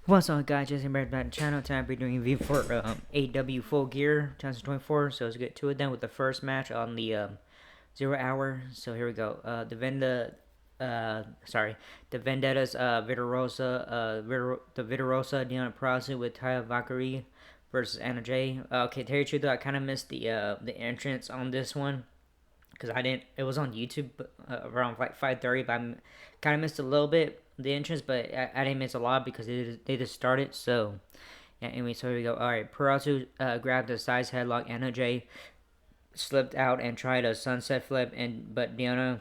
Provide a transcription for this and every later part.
What's up, guys? Jason back to the channel. Tonight I'll be doing a review for AW Full Gear 2024. So let's get to it then with the first match on the 0 hour. So here we go. The Vendettas, the Vitarosa, Deanna Prasu with Taya Valkyrie versus Anna Jay. Okay, to tell you the truth, though, I kind of missed the entrance on this one because I didn't. It was on YouTube around like 5:30, but I kind of missed a little bit the entrance, but I didn't miss a lot because they just started. So yeah. Anyway, so here we go. All right, Perazu grabbed a size headlock. Anna Jay slipped out and tried a sunset flip, but Diana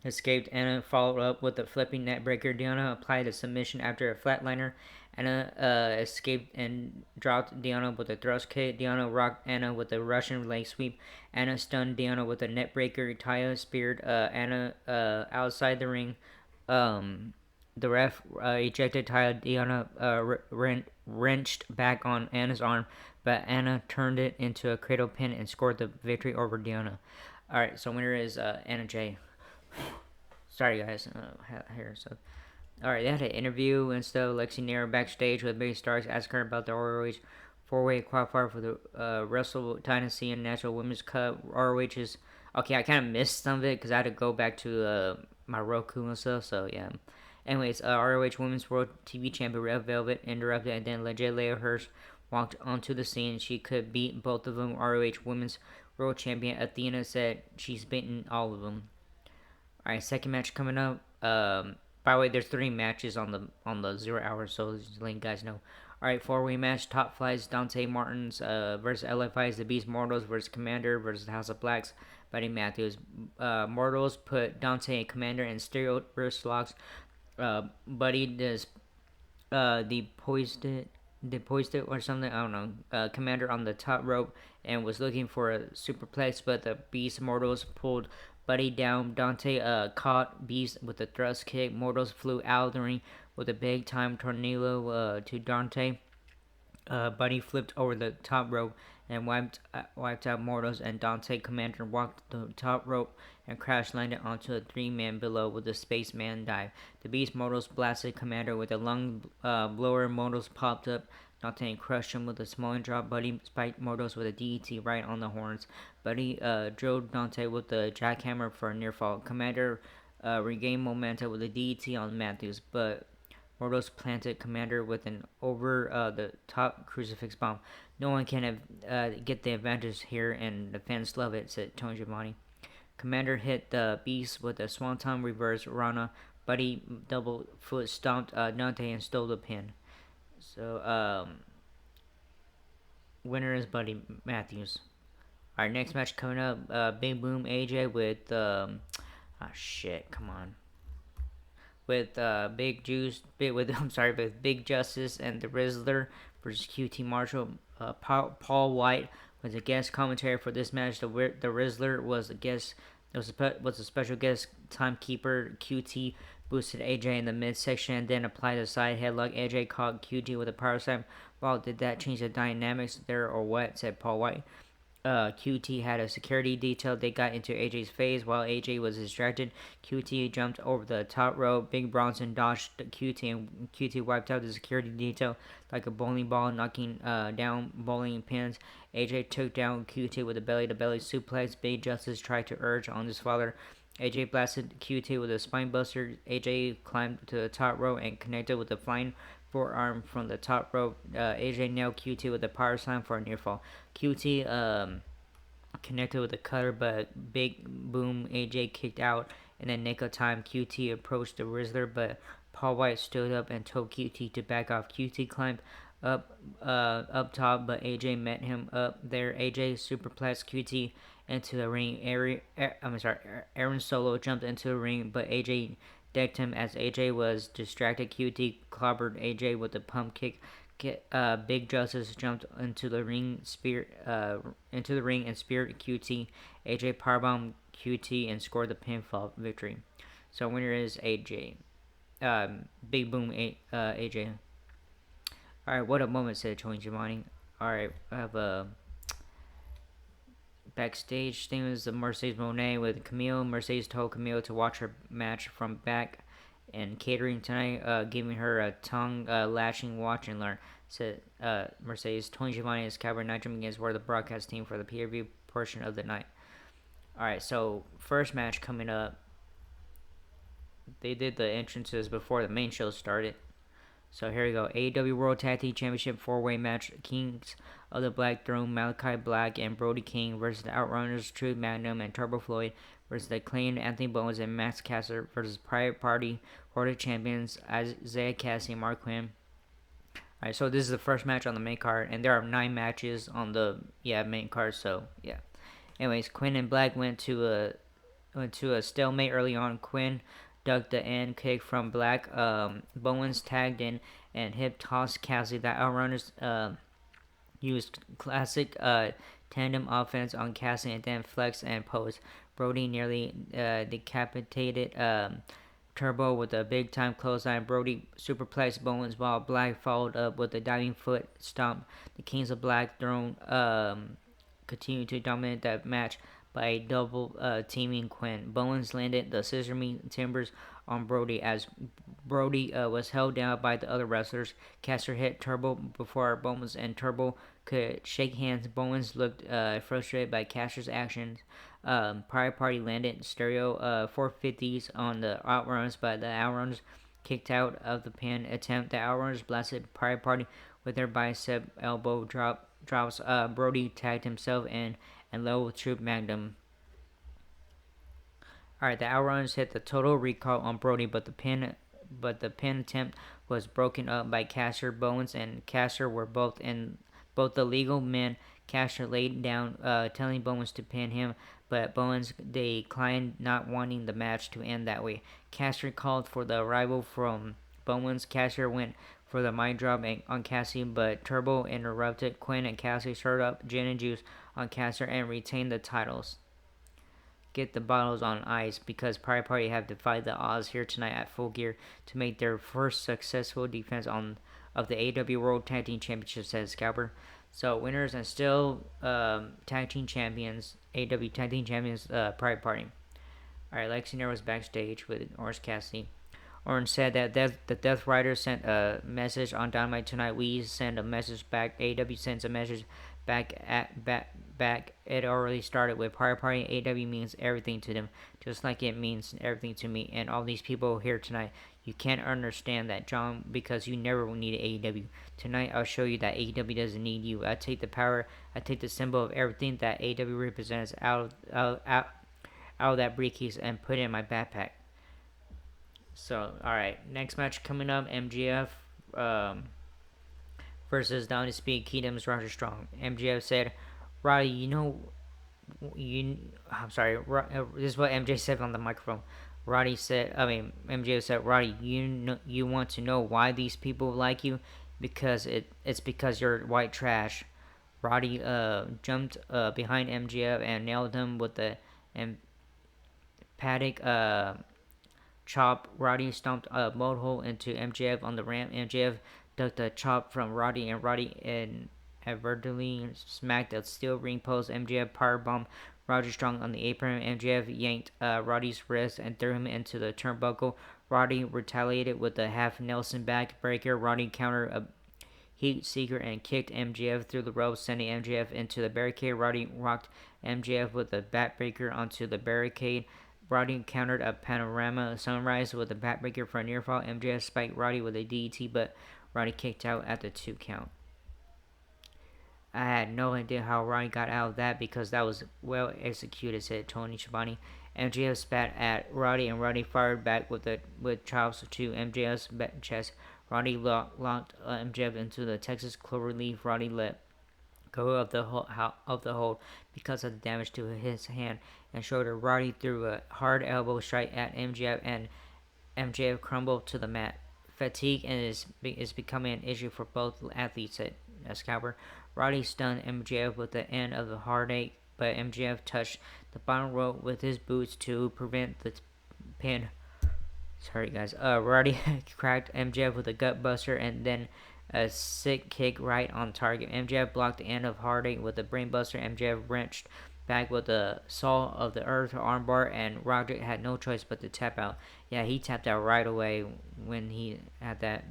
escaped. Anna followed up with a flipping neckbreaker. Diana applied a submission after a flatliner. Anna escaped and dropped Diana with a thrust kick. Diana rocked Anna with a Russian leg sweep. Anna stunned Diana with a neckbreaker. Taya speared Anna outside the ring. The ref ejected Taya. Diana wrenched back on Anna's arm, but Anna turned it into a cradle pin and scored the victory over Diana. All right, so winner is Anna Jay. Sorry, guys. Here, so. Alright, they had an interview and stuff. Lexi Nair backstage with Billy Starks, asking her about the ROH four-way qualifier for the Wrestle Dynasty and National Women's Cup. ROH is okay. I kind of missed some of it because I had to go back to my Roku and stuff. So yeah. Anyways, ROH Women's World TV Champion Red Velvet interrupted, and then Legit Leah Hirsch walked onto the scene. She could beat both of them. ROH Women's World Champion Athena said she's beaten all of them. All right, second match coming up. By the way, there's 3 matches on the 0 hour, so just letting you guys know. All right, four-way match: Top Flies, Dante Martins versus LFI's The Beast Mortals versus Commander versus House of Blacks, Buddy Matthews. Mortals put Dante and Commander in stereo wrist locks. Buddy does poised it or something. I don't know. Commander on the top rope and was looking for a superplex, but the Beast Mortals pulled Buddy down. Dante caught Beast with a thrust kick. Mortals flew out of the ring with a big time tornado to Dante. Buddy flipped over the top rope and wiped out Mortals, and Dante Commander walked the top rope and crash landed onto a 3-man below with a spaceman dive. The Beast Mortals blasted Commander with a lung blower. Mortals popped up. Dante crushed him with a smalling drop. Buddy spiked Mortals with a DDT right on the horns. Buddy drilled Dante with the jackhammer for a near fall. Commander regained momentum with a DDT on Matthews, but Mordos planted Commander with an over-the-top crucifix bomb. No one can get the advantage here, and the fans love it, said Tony Giovanni. Commander hit the Beast with a Swanton reverse Rana. Buddy double foot stomped Dante and stole the pin. So, winner is Buddy Matthews. Our next match coming up, Big Boom AJ with, shit, come on. With Big Juice, with Big Justice and the Rizzler versus QT Marshall. Paul White was a guest commentary for this match. The Rizzler was a guest. Was a special guest timekeeper. QT boosted AJ in the midsection and then applied a side headlock. AJ caught QT with a power slam. Well, did that change the dynamics there or what? Said Paul White. QT had a security detail. They got into AJ's face while AJ was distracted. QT jumped over the top rope. Big Bronson dodged QT and QT wiped out the security detail like a bowling ball, knocking down bowling pins. AJ took down QT with a belly-to-belly suplex. Big Justice tried to urge on his father. AJ blasted QT with a spine buster. AJ climbed to the top rope and connected with a flying forearm from the top rope. AJ nailed QT with a power slam for a near fall. QT connected with a cutter, but Big Boom AJ kicked out. And then nick of time, QT approached the Rizzler, but Paul White stood up and told QT to back off. QT climbed up top, but AJ met him up there. AJ superplexed QT into the ring. Aaron Solo jumped into the ring, but AJ decked him as AJ was distracted. QT clobbered AJ with a pump kick. Big Justice jumped into the ring, and speared QT. AJ powerbombed QT and scored the pinfall victory. So winner is AJ. Big Boom AJ. All right, what a moment, said Tony Giovanni. All right, I have a backstage thing. Was Mercedes Monet with Camille. Mercedes told Camille to watch her match from back and catering tonight, giving her a tongue lashing watch and learn. Said Mercedes. Tony Schiavone and Scalper and Nitro Miguez were the broadcast team for the pay-per-view portion of the night. Alright, so first match coming up. They did the entrances before the main show started. So here we go. AEW World Tag Team Championship 4-way match. Kings of the Black Throne, Malachi Black and Brody King versus the Outrunners, Truth Magnum and Turbo Floyd versus the Acclaimed, Anthony Bowens and Max Caster versus Private Party, World Champions, Isaiah Cassidy and Mark Quinn. Alright, so this is the first match on the main card, and there are 9 matches on the main card, so yeah. Anyways, Quinn and Black went to a stalemate early on. Quinn ducked the end kick from Black. Bowens tagged in and hip tossed Cassidy. The Outrunners used classic tandem offense on Cassidy and then flex and pose. Brody nearly decapitated Turbo with a big time clothesline. Brody superplexed Bowens while Black followed up with a diving foot stomp. The Kings of Black Throne continued to dominate that match by double teaming Quinn. Bowens landed the Sesame Timbers on Brody as Brody was held down by the other wrestlers. Caster hit Turbo before Bowens and Turbo could shake hands. Bowens looked frustrated by Caster's actions. Private Party landed stereo 450s on the Outrunners, but the Outrunners kicked out of the pin attempt. The Outrunners blasted Private Party with their bicep elbow drops. Brody tagged himself in and low with Truth Magnum. Alright, the Outrunners hit the total recall on Brody, but the pin attempt was broken up by Caster. Bowens and Caster were both the legal men. Caster laid down, telling Bowens to pin him, but Bowens declined, not wanting the match to end that way. Caster called for the arrival from Bowens. Caster went for the mind drop on Cassie, but Turbo interrupted. Quinn and Cassie stirred up gin and juice on Caster and retained the titles. Get the bottles on ice because Private Party have defied the odds here tonight at Full Gear to make their first successful defense of the AEW World Tag Team Championship, says Scalper. So winners and still tag team champions, AEW Tag Team Champions, Private Party. Alright, Lexi Nair was backstage with Orange Cassidy. Orange said that the Death Rider sent a message on Dynamite tonight. We send a message back. AEW sends a message back. It already started with Private Party. AEW means everything to them, just like it means everything to me and all these people here tonight. You can't understand that, John, because you never will need AEW. Tonight, I'll show you that AEW doesn't need you. I take the power. I take the symbol of everything that AEW represents out of that briefcase and put it in my backpack. So, alright, next match coming up, MJF versus Down to Speed Kingdom's Roger Strong. MJF said, Roddy, I'm sorry, this is what MJ said on the microphone. MJF said, Roddy, you want to know why these people like you? Because it's because you're white trash. Roddy jumped behind MJF and nailed him with the emphatic chop. Roddy stomped a mud hole into MJF on the ramp. MJF ducked a chop from Roddy, and Roddy inadvertently smacked a steel ring post. MJF powerbombed Roger Strong on the apron. MJF yanked Roddy's wrist and threw him into the turnbuckle. Roddy retaliated with a half Nelson backbreaker. Roddy countered a heat seeker and kicked MJF through the ropes, sending MJF into the barricade. Roddy rocked MJF with a backbreaker onto the barricade. Roddy countered a panorama sunrise with a backbreaker for a near fall. MJF spiked Roddy with a DDT, but Roddy kicked out at the 2 count. I had no idea how Roddy got out of that because that was well executed, said Tony Schiavone. MJF spat at Roddy and Roddy fired back with chops to MJF's chest. Roddy locked MJF into the Texas Cloverleaf. Roddy let go of the hold because of the damage to his hand and shoulder. Roddy threw a hard elbow strike at MJF and MJF crumbled to the mat. Fatigue is becoming an issue for both athletes, said Scalper. Roddy stunned MJF with the end of the heartache, but MJF touched the bottom rope with his boots to prevent the pin. Sorry, guys. Roddy cracked MJF with a gut buster and then a sick kick right on target. MJF blocked the end of heartache with a brain buster. MJF wrenched back with the Salt of the Earth armbar, and Roderick had no choice but to tap out. Yeah, he tapped out right away when he had that.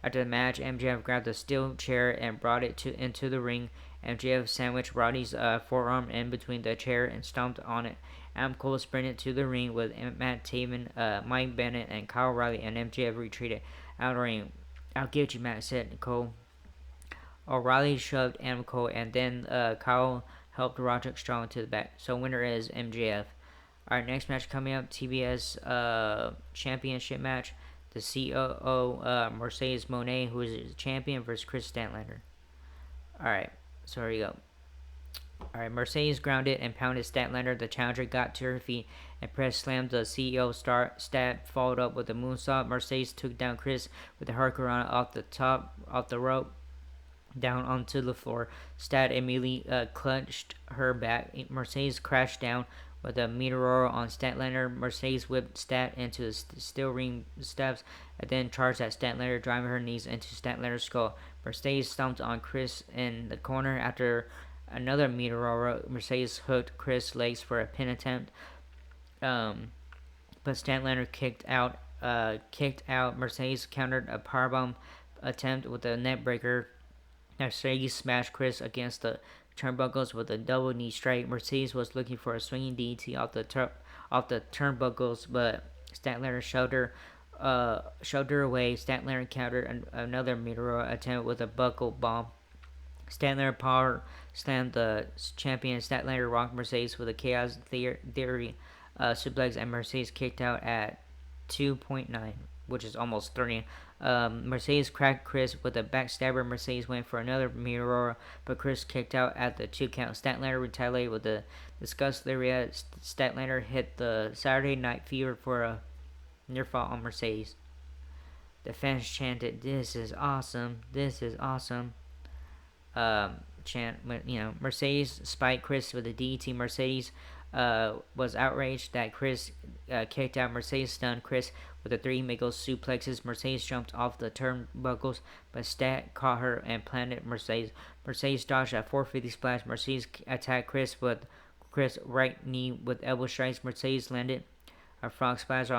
After the match, MJF grabbed a steel chair and brought it into the ring. MJF sandwiched Roddy's forearm in between the chair and stomped on it. Adam Cole sprinted to the ring with Matt Taven, Mike Bennett, and Kyle O'Reilly, and MJF retreated out of the ring. "I'll get you, Matt," said Cole. O'Reilly shoved Adam Cole, and then Kyle helped Roderick Strong to the back. So winner is MJF. Our next match coming up, TBS Championship match. The COO Mercedes Moné, who is champion, versus Chris Statlander. Alright, so here we go. Alright, Mercedes grounded and pounded Statlander. The challenger got to her feet and press slammed the CEO Stat, followed up with a moonsault. Mercedes took down Chris with a hurricanrana off the rope, down onto the floor. Stat immediately clutched her back. Mercedes crashed down with a meteor on Statlander. Mercedes whipped Stat into the steel ring steps and then charged at Statlander, driving her knees into Statlander's skull. Mercedes stomped on Chris in the corner. After another meteor, Mercedes hooked Chris' legs for a pin attempt, but Statlander kicked out. Mercedes countered a powerbomb attempt with a neck breaker. Mercedes smashed Chris against the turnbuckles with a double knee strike. Mercedes was looking for a swinging DDT off the turnbuckles, but Statlander shoved her away. Statlander countered another meteor attempt with a buckle bomb. Statlander power slammed the champion. Statlander rocked Mercedes with a Chaos Theory suplex, and Mercedes kicked out at 2.9, which is almost 30. Mercedes cracked Chris with a backstabber. Mercedes went for another meteor, but Chris kicked out at the 2 count. Statlander retaliated with a disgust lariat. Statlander hit the Saturday Night Fever for a near fall on Mercedes. The fans chanted, "This is awesome! This is awesome!" Mercedes spiked Chris with a DDT. Mercedes was outraged that Chris kicked out. Mercedes stunned Chris with the 3 Migos suplexes. Mercedes jumped off the turnbuckles, but Stat caught her and planted Mercedes. Mercedes dodged a 450 splash. Mercedes attacked Chris with Chris' right knee with elbow strikes. Mercedes landed a frog splash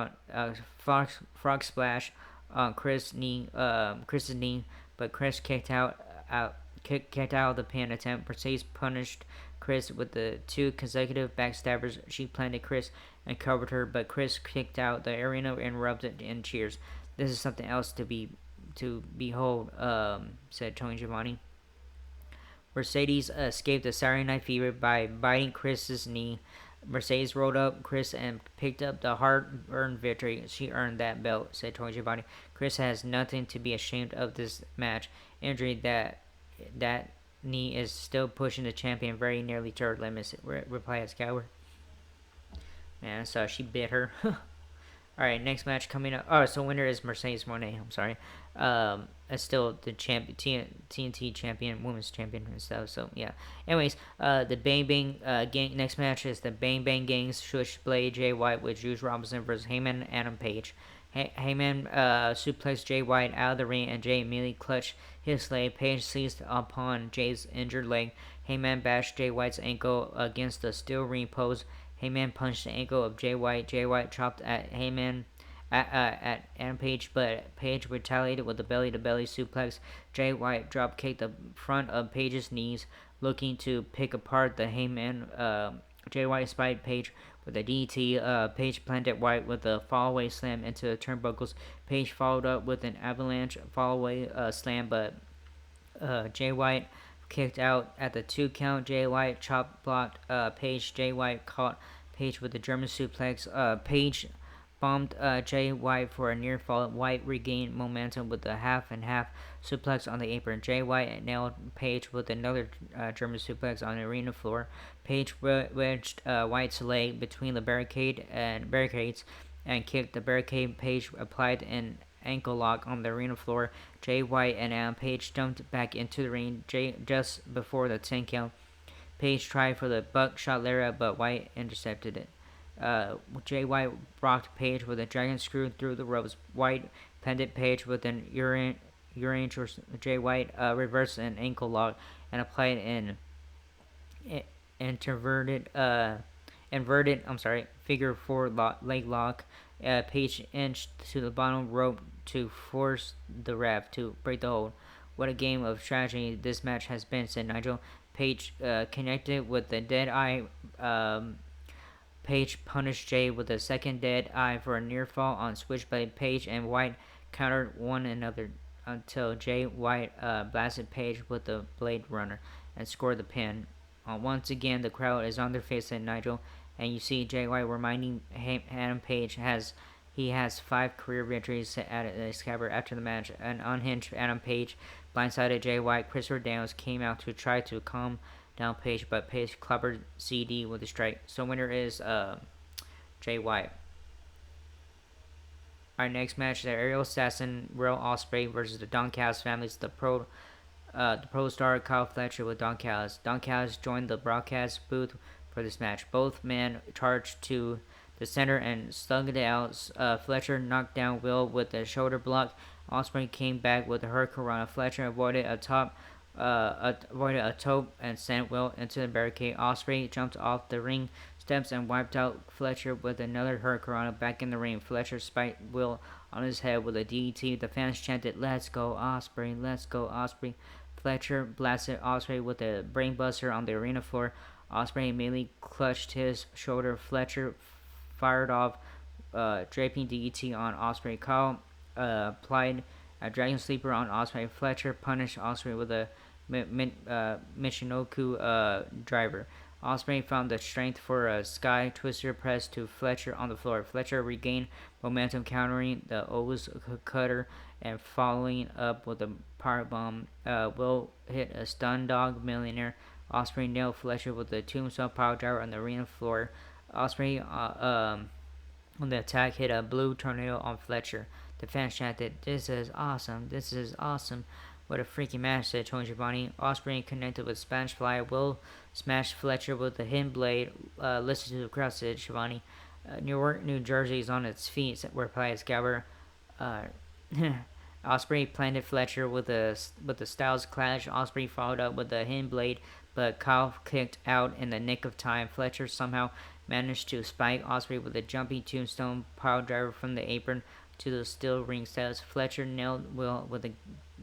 on Chris's knee, but Chris kicked out of the pin attempt. Mercedes punished Chris with the 2 consecutive backstabbers. She planted Chris and covered her, but Chris kicked out. The arena erupted in cheers. "This is something else to behold," said Tony Schiavone. Mercedes escaped the Saturday Night Fever by biting Chris's knee. Mercedes rolled up Chris and picked up the hard-earned victory. "She earned that belt," said Tony Schiavone. "Chris has nothing to be ashamed of this match. Injury that knee is still pushing the champion very nearly to her limits," replied Scouwer. Man, so she bit her. Alright, next match coming up. Oh, so winner is Mercedes Moné. I'm sorry. It's still the TNT champion, women's champion and stuff. So, yeah. Anyways, the Bang Bang gang. Next match is the Bang Bang Gang's Switchblade Jay White with Juice Robinson versus Heyman Adam Page. Heyman suplexed Jay White out of the ring, and Jay immediately clutched his leg. Page seized upon Jay's injured leg. Heyman bashed Jay White's ankle against the steel ring post. Heyman punched the ankle of Jay White. Jay White chopped at at Adam Page, but Page retaliated with a belly-to-belly suplex. Jay White drop kicked the front of Page's knees, looking to pick apart the Heyman. Jay White spied Page with a DT. Page planted White with a fallaway slam into the turnbuckles. Page followed up with an avalanche fallaway slam, but Jay White kicked out at the 2 count. Jay White chop blocked Page. Jay White caught Page with a German suplex. Page bombed Jay White for a near fall. White regained momentum with a half and half suplex on the apron. Jay White nailed Page with another German suplex on the arena floor. Page wedged White's leg between the barricades and kicked the barricade. Page applied an ankle lock on the arena floor. Jay White and Adam Page jumped back into the ring just before the 10 count. Page tried for the buckshot lariat, but White intercepted it. Jay White rocked Page with a dragon screw through the ropes. White pinned Page with an Jay White reversed an ankle lock and applied an introverted inverted figure four leg lock. Page inched to the bottom rope to force the ref to break the hold. What a game of strategy this match has been, said Nigel. Page connected with the dead eye. Page punished Jay with a second dead eye for a near fall on Switchblade. Page and White countered one another until Jay White blasted Page with the Blade Runner and scored the pin. Once again, the crowd is on their face at Nigel, and you see Jay White reminding Adam Page he has 5 career victories at Excalibur. After the match, an unhinged Adam Page blindsided Jay White. Christopher Daniels came out to try to calm down Page, but Page clobbered CD with a strike. So winner is Jay White. Our next match is Ariel Assassin, Will Ospreay versus the Don Callis families. The pro star Kyle Fletcher with Don Callis. Don Callis joined the broadcast booth for this match. Both men charged to the center and slugged it out. Fletcher knocked down Will with a shoulder block. Ospreay came back with a hurricanrana. Fletcher avoided a toe and sent Will into the barricade. Ospreay jumped off the ring steps and wiped out Fletcher with another hurricanrana. Back in the ring, Fletcher spiked Will on his head with a DDT. The fans chanted, "Let's go Ospreay, let's go Ospreay." Fletcher blasted Ospreay with a brainbuster on the arena floor. Ospreay immediately clutched his shoulder. Fletcher fired off draping DDT on Ospreay. Kyle applied a Dragon Sleeper on Ospreay. Fletcher punished Ospreay with a Michinoku driver. Ospreay found the strength for a Sky Twister press to Fletcher on the floor. Fletcher regained momentum, countering the O's cutter and following up with a powerbomb. Will hit a stun dog millionaire. Ospreay nailed Fletcher with a tombstone power driver on the arena floor. Ospreay on the attack hit a blue tornado on Fletcher. The fans chanted, "This is awesome! This is awesome!" What a freaky match, said Tony Giovanni. Ospreay connected with Spanish Fly. Will smashed Fletcher with the hidden blade. Listen to the crowd, said Giovanni. Newark, New Jersey is on its feet, replied Excalibur. Ospreay planted Fletcher with the Styles Clash. Ospreay followed up with the hidden blade, but Kyle kicked out in the nick of time. Fletcher somehow managed to spike Ospreay with a jumping tombstone power driver from the apron to the steel ring steps. Fletcher nailed Will with a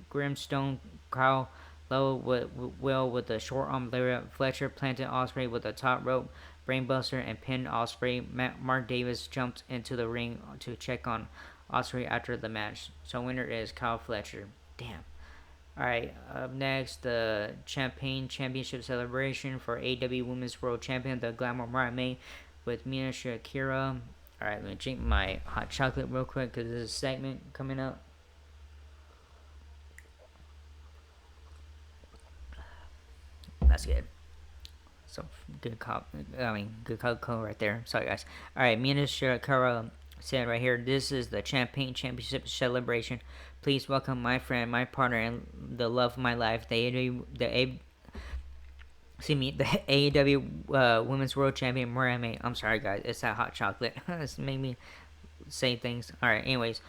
Grimstone. Kyle lowered Will with a short arm lariat. Fletcher planted Ospreay with a top rope brainbuster and pinned Ospreay. Mark Davis jumped into the ring to check on Ospreay after the match. So winner is Kyle Fletcher. Damn. Alright, up next, the Champagne Championship celebration for AEW Women's World Champion, the Glamour Mariah May, with Mina Shakira. Alright, let me drink my hot chocolate real quick because there's a segment coming up. That's good. So good good Coca-Cola right there. Sorry guys. Alright, Mina Shakira said right here, "This is the Champagne Championship celebration. Please welcome my friend, my partner, and the love of my life, the AEW Women's World Champion, Mariah May." I'm sorry, guys. It's that hot chocolate. It's made me say things. Alright, anyways.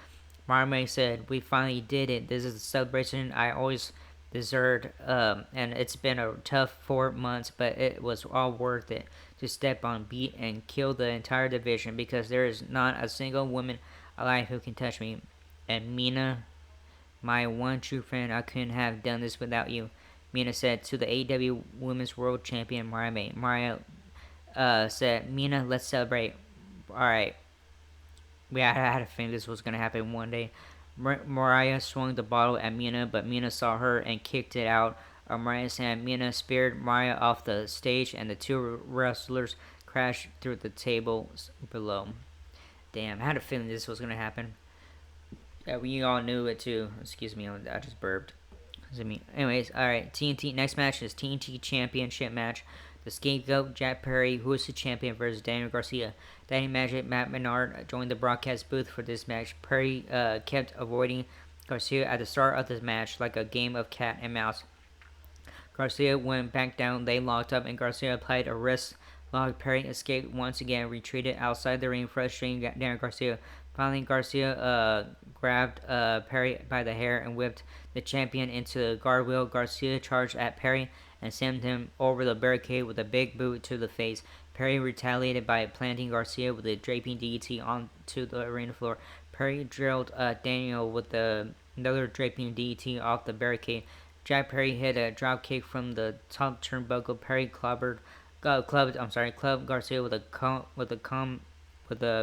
Mariah May said, "We finally did it. This is the celebration I always deserved. And it's been a tough 4 months, but it was all worth it to step on, beat, and kill the entire division because there is not a single woman alive who can touch me. And Mina, my one true friend, I couldn't have done this without you," Mina said to the AEW Women's World Champion Mariah May. Mariah said, "Mina, let's celebrate." Alright. I had a feeling this was going to happen one day. Mariah swung the bottle at Mina, but Mina saw her and kicked it out of Mariah's hand. Mina speared Mariah off the stage, and the two wrestlers crashed through the tables below. Damn, I had a feeling this was going to happen. Yeah, we all knew it too. Excuse me, I just burped. Anyways, alright, TNT. Next match is TNT Championship match. The Scapegoat, Jack Perry, who is the champion, versus Daniel Garcia. Danny Magic, Matt Menard joined the broadcast booth for this match. Perry kept avoiding Garcia at the start of the match like a game of cat and mouse. Garcia went back down, they locked up, and Garcia applied a wrist lock. Perry escaped once again, retreated outside the ring, frustrating Daniel Garcia. Finally, Garcia grabbed Perry by the hair and whipped the champion into the guard wheel. Garcia charged at Perry and sent him over the barricade with a big boot to the face. Perry retaliated by planting Garcia with a draping DDT onto the arena floor. Perry drilled Daniel with another draping DDT off the barricade. Jack Perry hit a drop kick from the top turnbuckle. Perry clubbed Garcia with a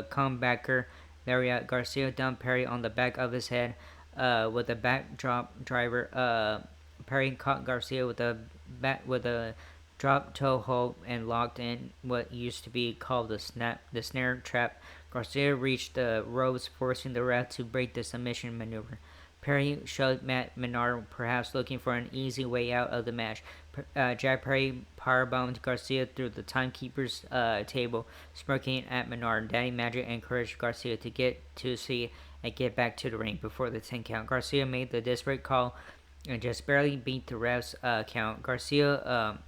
comebacker lariat. Garcia dumped Perry on the back of his head with a backdrop driver. Perry caught Garcia with a drop toe hold and locked in what used to be called the snare trap. Garcia reached the ropes, forcing the ref to break the submission maneuver. Perry shoved Matt Menard, perhaps looking for an easy way out of the match. Jack Perry powerbombed Garcia through the timekeeper's table, smirking at Menard. Daddy Magic encouraged Garcia to get to see and get back to the ring before the 10 count. Garcia made the desperate call and just barely beat the ref's count. Garcia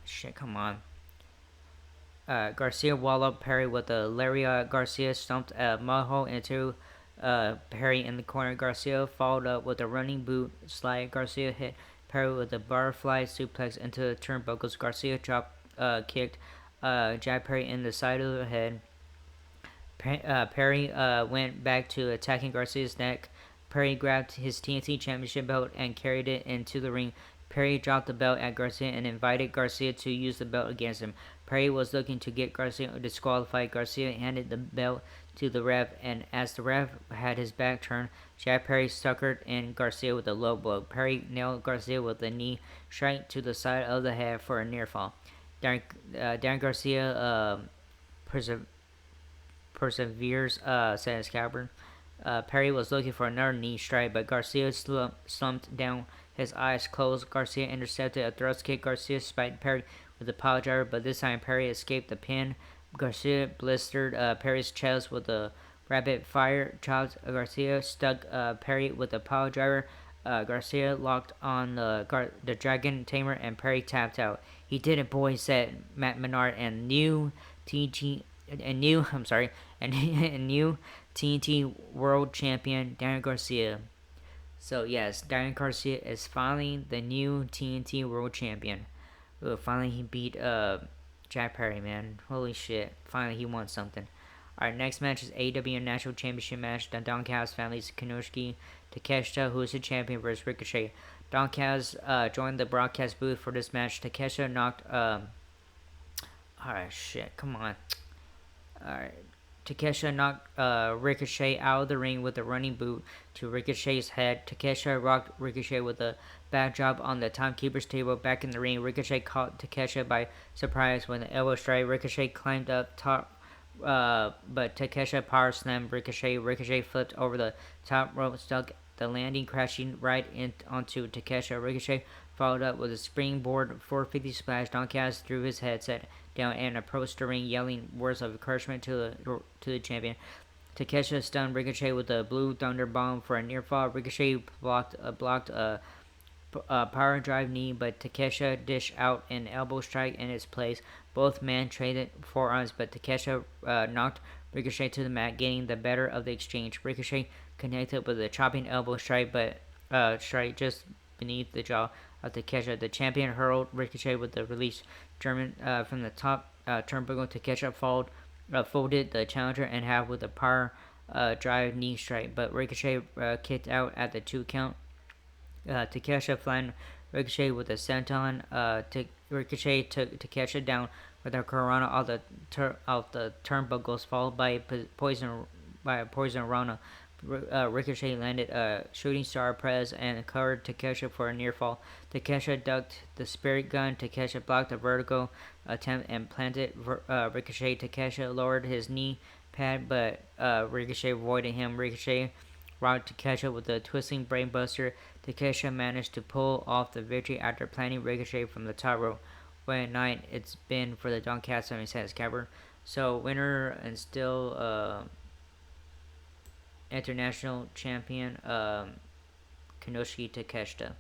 walloped Perry with a lariat. Garcia stumped a mud hole into Perry in the corner. Garcia followed up with a running boot slide. Garcia hit Perry with a butterfly suplex into the turnbuckles. Garcia kicked Jack Perry in the side of the head. Perry went back to attacking Garcia's neck. Perry grabbed his TNT Championship belt and carried it into the ring. Perry dropped the belt at Garcia and invited Garcia to use the belt against him. Perry was looking to get Garcia disqualified. Garcia handed the belt to the ref, and as the ref had his back turned, Jack Perry suckered in Garcia with a low blow. Perry nailed Garcia with a knee straight to the side of the head for a near fall. Dan Garcia perseveres, said Excalibur. Perry was looking for another knee strike, but Garcia slumped down, his eyes closed. Garcia intercepted a thrust kick. Garcia spiked Perry with a pile driver, but this time Perry escaped the pin. Garcia blistered Perry's chest with a rapid fire chops. Garcia stuck Perry with a pile driver. Garcia locked on the Dragon Tamer, and Perry tapped out. He did it, boys, said Matt Menard, and new TNT World Champion Daniel Garcia. So yes, Daniel Garcia is finally the new TNT World Champion. Ooh, finally he beat Jack Perry, man. Holy shit. Finally he won something. Alright, next match is AEW National Championship match. The Don Callis families, Kinoshiki Takeshita, who is the champion, versus Ricochet. Don Callis joined the broadcast booth for this match. Takeshita knocked alright, shit, come on. Alright. Takeshita knocked Ricochet out of the ring with a running boot to Ricochet's head. Takeshita rocked Ricochet with a backdrop on the timekeeper's table. Back in the ring, Ricochet caught Takeshita by surprise with an elbow strike. Ricochet climbed up top, but Takeshita power slammed Ricochet. Ricochet flipped over the top rope, stuck the landing, crashing right onto Takeshita. Ricochet followed up with a springboard 450 splash. Don Callis threw his headset down and approached the ring, yelling words of encouragement to the champion. Takeshita stunned Ricochet with a blue thunder bomb for a near fall. Ricochet blocked a power drive knee, but Takeshita dished out an elbow strike in its place. Both men traded forearms, but Takeshita knocked Ricochet to the mat, getting the better of the exchange. Ricochet connected with a chopping elbow strike, but strike just beneath the jaw of Takeshita. The champion hurled Ricochet with the release German from the top turnbuckle. Takeshita folded the challenger in half with a power drive knee strike, but Ricochet kicked out at the 2 count. Takeshita flattened Ricochet with a senton. Ricochet took Takeshita down with a Corona off the turnbuckles, followed by a poison Rana. Ricochet landed a shooting star press and covered Takeshita for a near fall. Takeshita ducked the spirit gun. Takeshita blocked a vertical attempt and planted Ricochet. Takeshita lowered his knee pad, but Ricochet avoided him. Ricochet rocked Takeshita with a twisting brainbuster. Takeshita managed to pull off the victory after planting Ricochet from the top rope. What a night it's been for the Don Callis 76 Cabber. So winner and still international champion Kinoshiki Takeshita.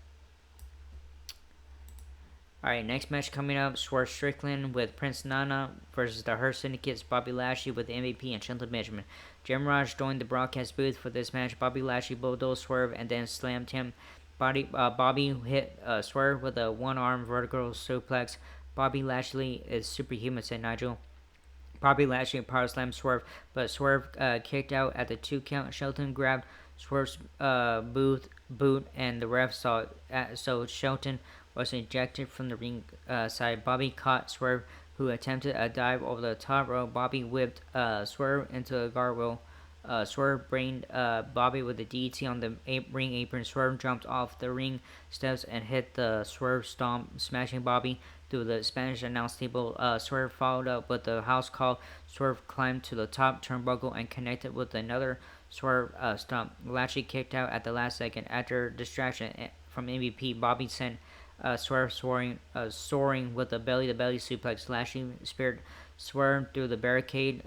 Alright, next match coming up, Swerve Strickland with Prince Nana versus the Hurt Syndicate's Bobby Lashley with MVP and Shelton Benjamin. Jim Raj joined the broadcast booth for this match. Bobby Lashley bulldozed Swerve and then slammed him Bobby hit Swerve with a one-arm vertical suplex. Bobby Lashley is superhuman, said Nigel. Bobby Lashley power slammed Swerve, but Swerve kicked out at the 2 count. Shelton grabbed Swerve's boot, and the ref saw it. So Shelton was ejected from the ring side. Bobby caught Swerve, who attempted a dive over the top rope. Bobby whipped Swerve into a guardrail. Swerve brained Bobby with a DT on the ring apron. Swerve jumped off the ring steps and hit the Swerve stomp, smashing Bobby through the Spanish announce table. Swerve followed up with the house call. Swerve climbed to the top turnbuckle and connected with another Swerve stomp. Lashley kicked out at the last second. After distraction from MVP, Bobby sent Swerve soaring with a belly-to-belly suplex. Lashley speared Swerve through the barricade.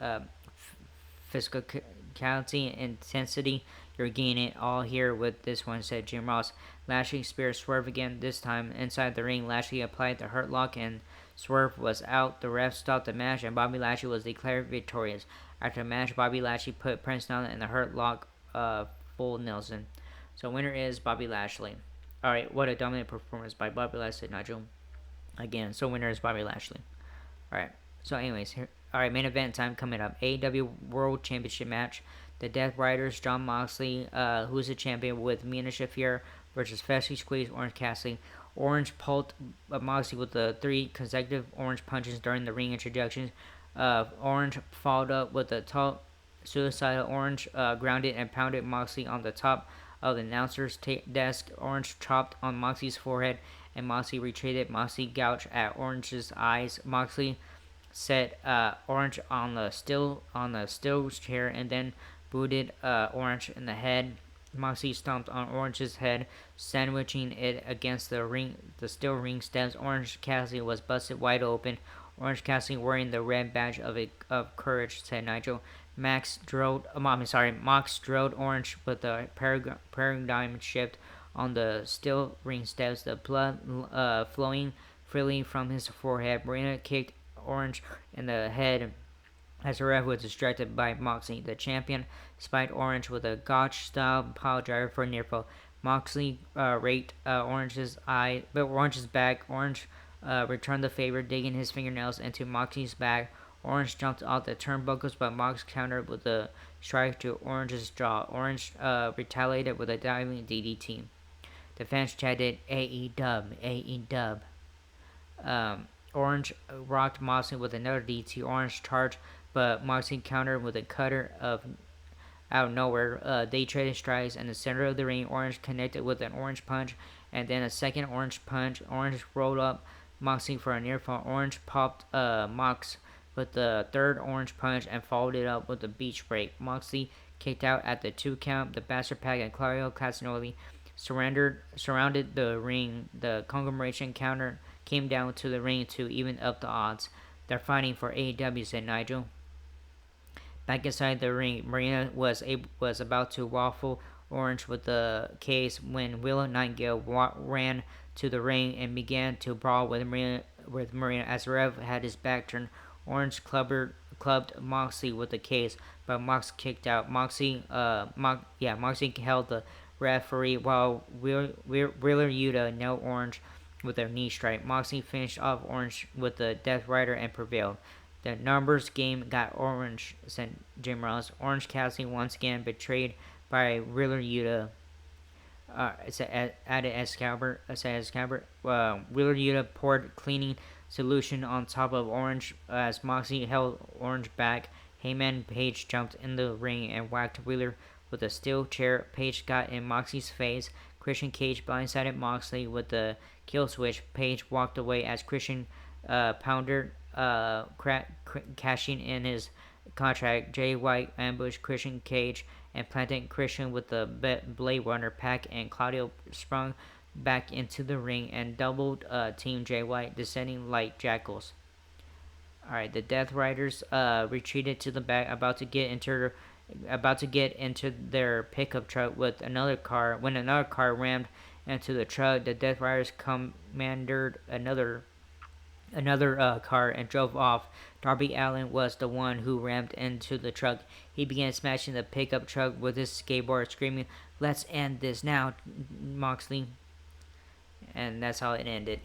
Physicality, intensity, you're getting it all here with this one, said Jim Ross. Lashley speared Swerve again, this time inside the ring. Lashley applied the Hurt Lock and Swerve was out. The ref stopped the match and Bobby Lashley was declared victorious. After the match, Bobby Lashley put Prince down in the Hurt Lock full Nelson. So winner is Bobby Lashley. Alright, what a dominant performance by Bobby Lashley, Nigel. Again, so winner is Bobby Lashley. Alright, so anyways, here. Alright, main event time coming up. AEW World Championship match. The Death Riders, Jon Moxley, who's the champion, with Mina Shafir versus Freshly Squeezed Orange Cassidy. Orange pulped Moxley with the 3 consecutive orange punches during the ring introductions. Orange followed up with a tall suicidal Orange, grounded and pounded Moxley on the top of the announcer's desk. Orange chopped on Moxley's forehead and Moxley retreated. Moxley gouged at Orange's eyes. Moxley set Orange on the steel chair and then booted Orange in the head. Moxley stomped on Orange's head, sandwiching it against the steel ring steps. Orange Cassidy was busted wide open. Orange Cassidy wearing the red badge of courage, said Nigel. Mox drilled Orange with a paradigm shift on the steel ring steps. The blood flowing freely from his forehead. Marina kicked Orange in the head as the ref was distracted by Moxley. The champion spied Orange with a gotch-style pile driver for near fall. Moxley raked Orange's back. Orange returned the favor, digging his fingernails into Moxley's back. Orange jumped off the turnbuckles, but Mox countered with a strike to Orange's jaw. Orange retaliated with a diving DDT. The fans chanted, AE-dub, AE-dub. Orange rocked Moxley with another DDT. Orange charged, but Moxley countered with a cutter out of nowhere. They traded strikes in the center of the ring. Orange connected with an orange punch, and then a second orange punch. Orange rolled up Moxley for a near fall. Orange popped Mox with the third orange punch and followed it up with a beach break. Moxley kicked out at the 2 count. The Bastard Pack and Claudio Castagnoli surrounded the ring. The conglomeration counter came down to the ring to even up the odds. They're fighting for AEW, said Nigel. Back inside the ring, Marina was about to waffle Orange with the case when Willow Nightingale ran to the ring and began to brawl with Marina as Rev had his back turned. Orange clubbed Moxley with the case, but Mox kicked out. Moxley held the referee while Wheeler Yuta nailed Orange with a knee strike. Moxley finished off Orange with the Death Rider and prevailed. The numbers game got Orange, said Jim Ross. Orange Cassidy once again betrayed by Wheeler Yuta. Added Excalibur. Wheeler Yuta poured cleaning solution on top of Orange as Moxley held Orange back. Heyman Page jumped in the ring and whacked Wheeler with a steel chair. Page got in Moxley's face. Christian Cage blindsided Moxley with the kill switch. Page walked away as Christian pounded, cashing in his contract. Jay White ambushed Christian Cage and planted Christian with the Blade Runner pack, and Claudio sprung back into the ring and doubled Team Jay White, descending like jackals. Alright, the Death Riders retreated to the back, about to get into their pickup truck with another car. When another car rammed into the truck, the Death Riders commandeered another another car and drove off. Darby Allin was the one who rammed into the truck. He began smashing the pickup truck with his skateboard, screaming, "Let's end this now, Moxley!" And that's how it ended.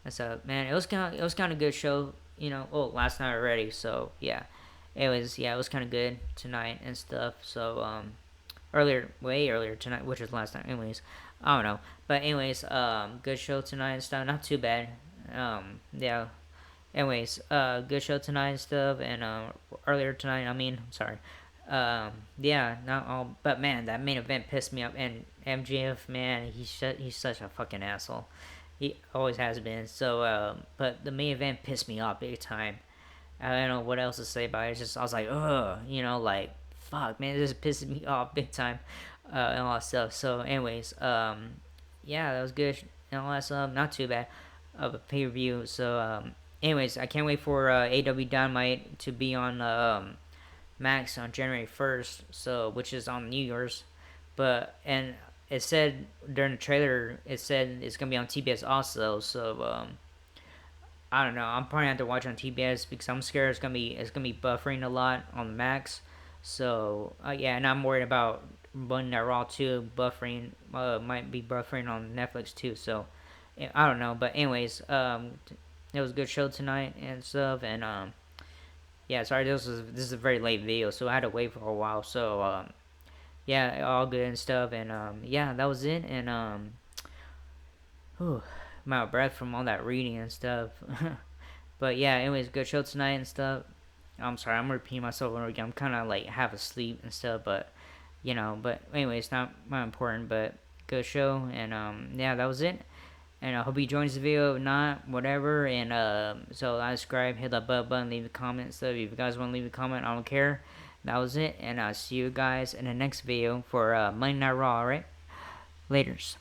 So man, it was kind of good show, you know. Oh, last night already, so yeah, it was kind of good tonight and stuff. So earlier, way earlier tonight, which was last night. Anyways, I don't know, but anyways, good show tonight and stuff. Not too bad. Yeah. Anyways, good show tonight and stuff, and earlier tonight. I mean, sorry. Yeah, not all, but man, that main event pissed me off. And MJF, man, he's such a fucking asshole. He always has been. So, but the main event pissed me off big time. I don't know what else to say about it. It's just I was like, ugh, you know, like fuck, man, this pisses me off big time, and all that stuff. So, anyways, yeah, that was good and all that stuff. Not too bad of a pay per view. So, anyways, I can't wait for AW Dynamite to be on Max on January 1st. So, which is on New Year's, but and it said during the trailer, it said it's gonna be on TBS also. So, I don't know. I'm probably gonna have to watch on TBS because I'm scared it's gonna be buffering a lot on the Max. So yeah, and I'm worried about Monday Night Raw too. Buffering might be buffering on Netflix too. So yeah, I don't know. But anyways, it was a good show tonight and stuff. And yeah, sorry, this is a very late video, so I had to wait for a while. So yeah, all good and stuff. And yeah, that was it. And whew, I'm out of breath from all that reading and stuff. But yeah, anyways, good show tonight and stuff. I'm sorry, I'm repeating myself over again. I'm kind of like half asleep and stuff, but you know, but anyways, not important, but good show. And yeah, that was it. And I hope you enjoyed this video. If not, whatever. And so I subscribe, hit that button, leave a comment. So if you guys want to leave a comment, I don't care. That was it. And I'll see you guys in the next video for Monday Night Raw, alright? Laters.